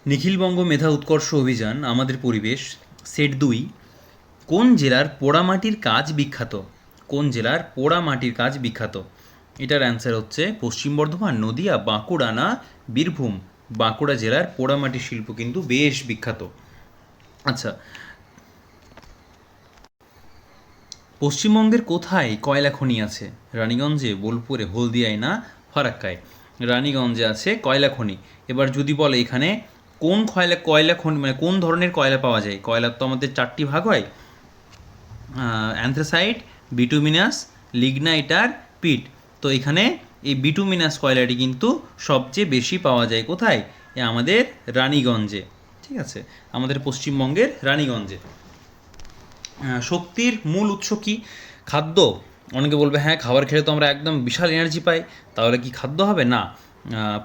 নিখিলবঙ্গ মেধা উৎকর্ষ অভিযান আমাদের পরিবেশ সেট ২। কোন জেলার পোড়ামাটির কাজ বিখ্যাত? কোন জেলার পোড়ামাটির কাজ বিখ্যাত? এটার অ্যান্সার হচ্ছে পশ্চিম বর্ধমান, নদিয়া, বাঁকুড়া না বীরভূম। বাঁকুড়া জেলার পোড়ামাটির শিল্প কিন্তু বেশ বিখ্যাত। আচ্ছা, পশ্চিমবঙ্গের কোথায় কয়লা খনি আছে? রানীগঞ্জে, বোলপুরে, হলদিয়ায় না ফারাক্কায়? রানীগঞ্জে আছে কয়লা খনি। এবার যদি বলে এখানে কোন কয়লা খনি মানে কোন ধরনের কয়লা পাওয়া যায়, কয়লার তো আমাদের 4টি ভাগ হয়, অ্যান্থ্রাসাইট, বিটুমিনাস, লিগনাইট আর পিট। তো এখানে এই বিটুমিনাস কয়লাটি কিন্তু সবচেয়ে বেশি পাওয়া যায় কোথায়? আমাদের রানীগঞ্জে। ঠিক আছে, আমাদের পশ্চিমবঙ্গের রানীগঞ্জে। শক্তির মূল উৎস কি? খাদ্য? অনেকে বলবে হ্যাঁ, খাবার খেলে তো আমরা একদম বিশাল এনার্জি পাই, তাহলে কি খাদ্য হবে? না।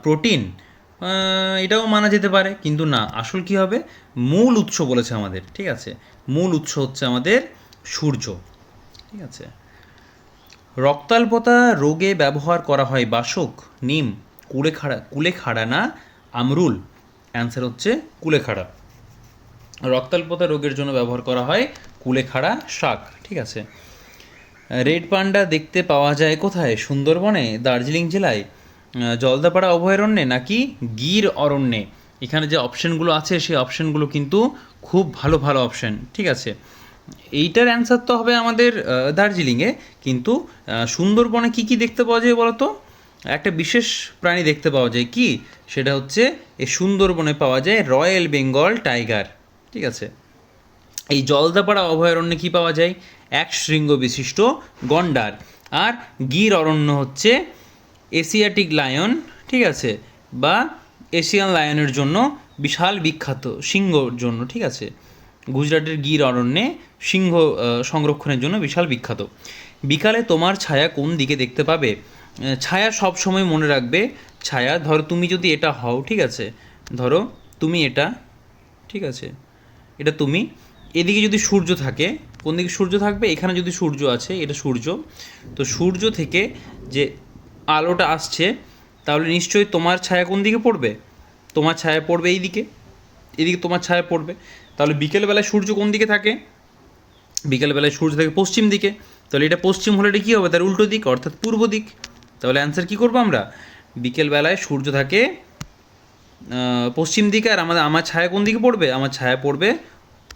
প্রোটিন? এটাও মানা যেতে পারে, কিন্তু না, আসল কি হবে? মূল উৎস বলেছে আমাদের। ঠিক আছে, মূল উৎস হচ্ছে আমাদের সূর্য। ঠিক আছে। রক্তাল্পতা রোগে ব্যবহার করা হয় বাসক, নিম, কুলেখাড়া না আমরুল? অ্যান্সার হচ্ছে কুলেখাড়া। রক্তাল্পতা রোগের জন্য ব্যবহার করা হয় কুলেখাড়া শাক। ঠিক আছে। রেড পান্ডা দেখতে পাওয়া যায় কোথায়? সুন্দরবনে, দার্জিলিং জেলায়, জলদাপাড়া অভয়ারণ্যে নাকি গির অরণ্যে? এখানে যে অপশানগুলো আছে সেই অপশানগুলো কিন্তু খুব ভালো ভালো অপশান। ঠিক আছে, এইটার অ্যান্সার তো হবে আমাদের দার্জিলিংয়ে, কিন্তু সুন্দরবনে কি কি দেখতে পাওয়া যায় বলো তো? একটা বিশেষ প্রাণী দেখতে পাওয়া যায়, কি সেটা হচ্ছে এই সুন্দরবনে পাওয়া যায় রয়্যাল বেঙ্গল টাইগার। ঠিক আছে। এই জলদাপাড়া অভয়ারণ্যে কি পাওয়া যায়? এক শৃঙ্গ বিশিষ্ট গন্ডার। আর গির অরণ্য হচ্ছে এশিয়াটিক লায়ন। ঠিক আছে, বা এশিয়ান লায়নের জন্য বিশাল বিখ্যাত, সিংহর জন্য। ঠিক আছে, গুজরাটের গির অরণ্যে সিংহ সংরক্ষণের জন্য বিশাল বিখ্যাত। বিকালে তোমার ছায়া কোন দিকে দেখতে পাবে? ছায়া সব সময় মনে রাখবে। ছায়া, ধরো তুমি যদি এটা হও, ঠিক আছে, ধরো তুমি এটা, ঠিক আছে, এটা তুমি, এদিকে যদি সূর্য থাকে, কোন দিকে সূর্য থাকবে? এখানে যদি সূর্য আছে, এটা সূর্য, তো সূর্য থেকে যে আলোটা আসছে, তাহলে নিশ্চয়ই তোমার ছায়া কোন দিকে পড়বে? তোমার ছায়া পড়বে এই দিকে, এদিকে তোমার ছায়া পড়বে। তাহলে বিকেলবেলায় সূর্য কোন দিকে থাকে? বিকেলবেলায় সূর্য থাকে পশ্চিম দিকে। তাহলে এটা পশ্চিম হলে এটা কী হবে? তার উল্টো দিক, অর্থাৎ পূর্ব দিক। তাহলে অ্যান্সার কী করবো আমরা? বিকেলবেলায় সূর্য থাকে পশ্চিম দিকে, আর আমার ছায়া কোন দিকে পড়বে? আমার ছায়া পড়বে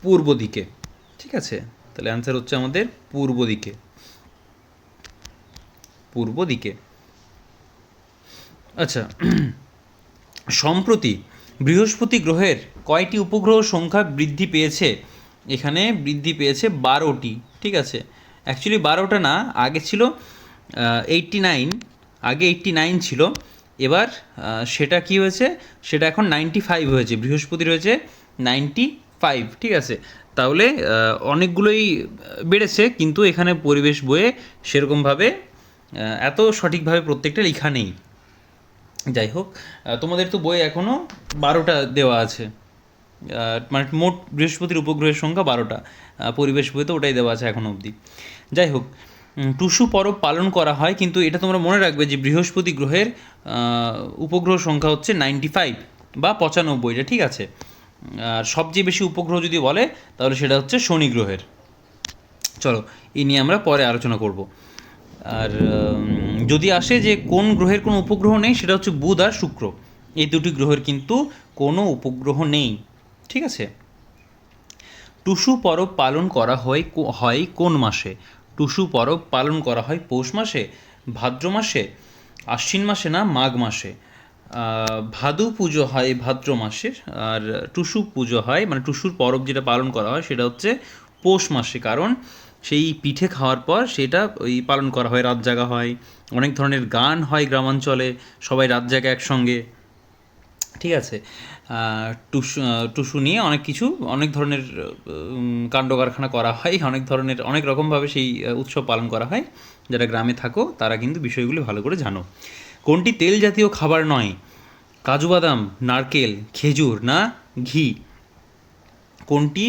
পূর্ব দিকে। ঠিক আছে, তাহলে অ্যান্সার হচ্ছে আমাদের পূর্ব দিকে। পূর্ব দিকে। আচ্ছা, সম্প্রতি বৃহস্পতি গ্রহের কয়টি উপগ্রহ সংখ্যা বৃদ্ধি পেয়েছে? এখানে বৃদ্ধি পেয়েছে 12টি। ঠিক আছে, অ্যাকচুয়ালি 12টা না, আগে ছিল 89, আগে 89 ছিল। এবার সেটা কি হয়েছে? সেটা এখন 95 হয়েছে, বৃহস্পতির হয়েছে 95। ঠিক আছে, তাহলে অনেকগুলোই বেড়েছে, কিন্তু এখানে পরিবেশ বইয়ে সেরকমভাবে এত সঠিকভাবে প্রত্যেকটা লেখা নেই। যাই হোক, তোমাদের তো বই এখনও 12টা দেওয়া আছে, মানে মোট বৃহস্পতির উপগ্রহের সংখ্যা 12টা, পরিবেশ বইতে ওটাই দেওয়া আছে এখনও অবধি। যাই হোক, টুসু পরব পালন করা হয়, কিন্তু এটা তোমরা মনে রাখবে যে বৃহস্পতি গ্রহের উপগ্রহ সংখ্যা হচ্ছে 95 বা 95টা। ঠিক আছে, আর সবচেয়ে বেশি উপগ্রহ যদি বলে তাহলে সেটা হচ্ছে শনি গ্রহের। চলো, এই নিয়ে আমরা পরে আলোচনা করব। আর যদি আসে যে কোন গ্রহের কোনো উপগ্রহ নেই, সেটা হচ্ছে বুধ আর শুক্র। এই দুটি গ্রহের কিন্তু কোনো উপগ্রহ নেই। ঠিক আছে। টুসু পরব পালন করা হয় কোন মাসে? টুসু পরব পালন করা হয় পৌষ মাসে, ভাদ্র মাসে, আশ্বিন মাসে না মাঘ মাসে? ভাদু পুজো হয় ভাদ্র মাসে, আর টুসু পুজো হয়, মানে টুসুর পরব যেটা পালন করা হয় সেটা হচ্ছে পৌষ মাসে। কারণ সেই পিঠে খাওয়ার পর সেটা ওই পালন করা হয়, রাত জাগা হয়, অনেক ধরনের গান হয় গ্রামাঞ্চলে, সবাই রাত জাগা একসঙ্গে। ঠিক আছে, টুসু নিয়ে অনেক কিছু, অনেক ধরনের কাণ্ড কারখানা করা হয়, অনেক ধরনের, অনেক রকমভাবে সেই উৎসব পালন করা হয়। যারা গ্রামে থাকো তারা কিন্তু বিষয়গুলি ভালো করে জানো। কোনটি তেল জাতীয় খাবার নয়? কাজু বাদাম, নারকেল, খেজুর না ঘি? কোনটি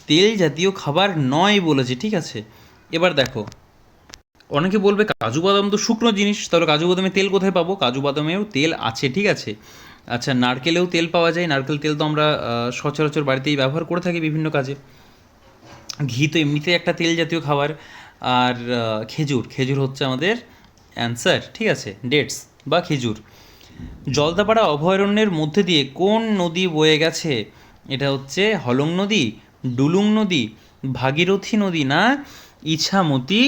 তেল জাতীয় খাবার নয় বলেছে। ঠিক আছে, এবার দেখো, অনেকে বলবে কাজু বাদাম তো শুকনো জিনিস, তাহলে কাজু বাদামে তেল কোথায় পাবো? কাজু বাদামেও তেল আছে। ঠিক আছে, আচ্ছা, নারকেলেও তেল পাওয়া যায়, নারকেল তেল তো আমরা সচরাচর বাড়িতেই ব্যবহার করে থাকি বিভিন্ন কাজে। ঘি তো এমনিতে একটা তেল জাতীয় খাবার। আর খেজুর, খেজুর হচ্ছে আমাদের অ্যান্সার, ঠিক আছে, ডেটস বা খেজুর। জলদাপাড়া অভয়ারণ্যের মধ্যে দিয়ে কোন নদী বয়ে গেছে? এটা হচ্ছে হলং নদী, ডুলুং নদী, ভাগীরথী নদী না ইছামতি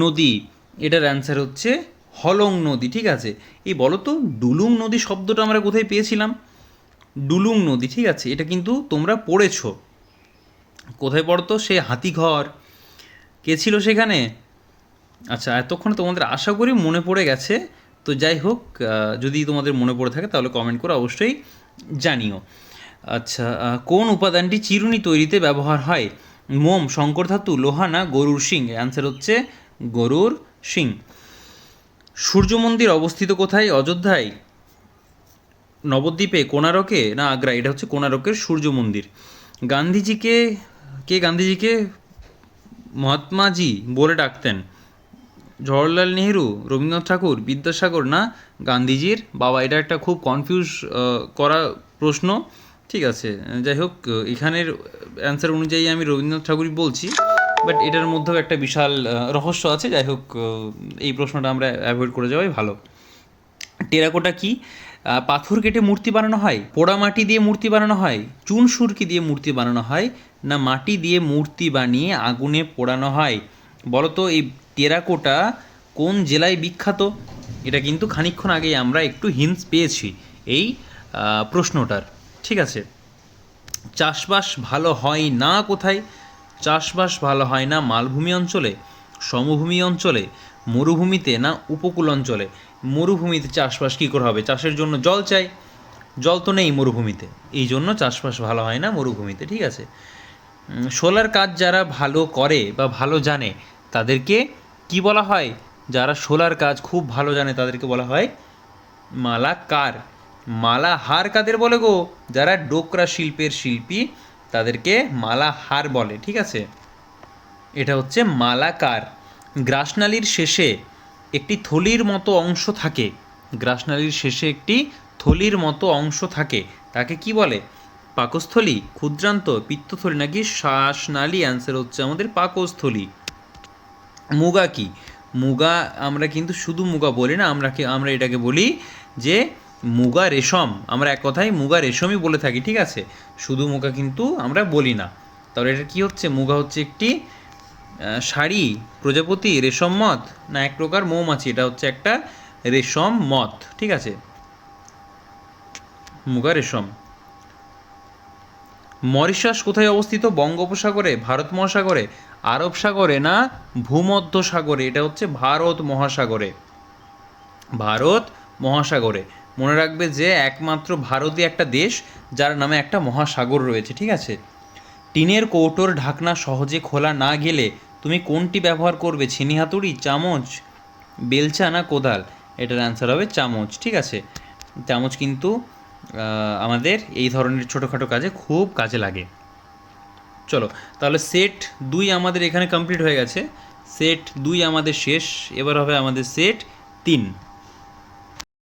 নদী? এটার অ্যান্সার হচ্ছে হলং নদী, ঠিক আছে। এই বলো তো, ডুলুং নদী শব্দটা আমরা কোথায় পেয়েছিলাম? ডুলুং নদী, ঠিক আছে, এটা কিন্তু তোমরা পড়েছো। কোথায় পড়তো? সে হাতিঘর। কে ছিল সেখানে? আচ্ছা, এতক্ষণ তোমাদের আশা করি মনে পড়ে গেছে। তো যাই হোক, যদি তোমাদের মনে পড়ে থাকে তাহলে কমেন্ট করে অবশ্যই জানিও। আচ্ছা, কোন উপাদানটি চিরুনি তৈরিতে ব্যবহার হয়? মোম, শঙ্কর ধাতু, লোহা না গরুর শিং? অ্যান্সার হচ্ছে গরুর শিং। সূর্য মন্দির অবস্থিত কোথায়? অযোধ্যায়, নবদ্বীপে, কোণারকে না আগ্রা? এটা হচ্ছে কোণারকের সূর্য মন্দির। গান্ধীজিকে গান্ধীজিকে মহাত্মাজি বলে ডাকতেন? জওহরলাল নেহেরু, রবীন্দ্রনাথ ঠাকুর, বিদ্যাসাগর না গান্ধীজির বাবা? এটা একটা খুব কনফিউজ করা প্রশ্ন, ঠিক আছে। যাই হোক, এখানের অ্যান্সার অনুযায়ী আমি রবীন্দ্রনাথ ঠাকুরই বলছি, বাট এটার মধ্যেও একটা বিশাল রহস্য আছে। যাই হোক, এই প্রশ্নটা আমরা অ্যাভয়েড করে যাওয়াই ভালো। টেরাকোটা কি? পাথর কেটে মূর্তি বানানো হয়, পোড়া মাটি দিয়ে মূর্তি বানানো হয়, চুন সুরকি দিয়ে মূর্তি বানানো হয়, না মাটি দিয়ে মূর্তি বানিয়ে আগুনে পোড়ানো হয়? বলো তো, এই টেরাকোটা কোন জেলায় বিখ্যাত? এটা কিন্তু খানিকক্ষণ আগেই আমরা একটু হিন্টস পেয়েছি এই প্রশ্নটার, ঠিক আছে। চাষবাস ভালো হয় না কোথায়? চাষবাস ভালো হয় না মালভূমি অঞ্চলে, সমভূমি অঞ্চলে, মরুভূমিতে না উপকূল অঞ্চলে? মরুভূমিতে চাষবাস কী করে হবে? চাষের জন্য জল চাই, জল তো নেই মরুভূমিতে, এই জন্য চাষবাস ভালো হয় না মরুভূমিতে, ঠিক আছে। শোলার কাজ যারা ভালো করে বা ভালো জানে তাদেরকে কি বলা হয়? যারা শোলার কাজ খুব ভালো জানে তাদেরকে বলা হয় মালাকার। মালাহার কাদের বলে গো? যারা ডোকরা শিল্পের শিল্পী তাদেরকে মালাহার বলে, ঠিক আছে। এটা হচ্ছে মালাকার। গ্রাসনালীর শেষে একটি থলির মতো অংশ থাকে, গ্রাসনালীর শেষে একটি থলির মতো অংশ থাকে, তাকে কি বলে? পাকস্থলী, ক্ষুদ্রান্ত, পিত্তথলি নাকি শ্বাসনালী? অ্যান্সার হচ্ছে আমাদের পাকস্থলী। মুগা কি? মুগা আমরা কিন্তু শুধু মুগা বলি না, আমরা এটাকে বলি যে মুগা রেশম। আমরা এক কথায় মুগা রেশমই বলে থাকি, ঠিক আছে, শুধু মুগা কিন্তু আমরা বলি না। তাহলে এটা কি হচ্ছে? মুগা হচ্ছে একটি শাড়ি, প্রজাপতি, রেশম মথ না এক প্রকার মৌমাছি? এটা হচ্ছে একটা রেশম মথ, ঠিক আছে, মুগা রেশম। মরিশাস কোথায় অবস্থিত? বঙ্গোপসাগরে, ভারত মহাসাগরে, আরব সাগরে না ভূমধ্য সাগরে? এটা হচ্ছে ভারত মহাসাগরে, ভারত মহাসাগরে। মনে রাখবে যে একমাত্র ভারতই একটা দেশ যার নামে একটা মহাসাগর রয়েছে, ঠিক আছে। টিনের কৌটোর ঢাকনা সহজে খোলা না গেলে তুমি কোনটি ব্যবহার করবে? ছিনি হাতুড়ি, চামচ, বেলচা না কোদাল? এটার অ্যান্সার হবে চামচ, ঠিক আছে। চামচ কিন্তু আমাদের এই ধরনের ছোটোখাটো কাজে খুব কাজে লাগে। চলো, তাহলে সেট 2 আমাদের এখানে কমপ্লিট হয়ে গেছে, সেট 2 আমাদের শেষ, এবার হবে আমাদের সেট 3।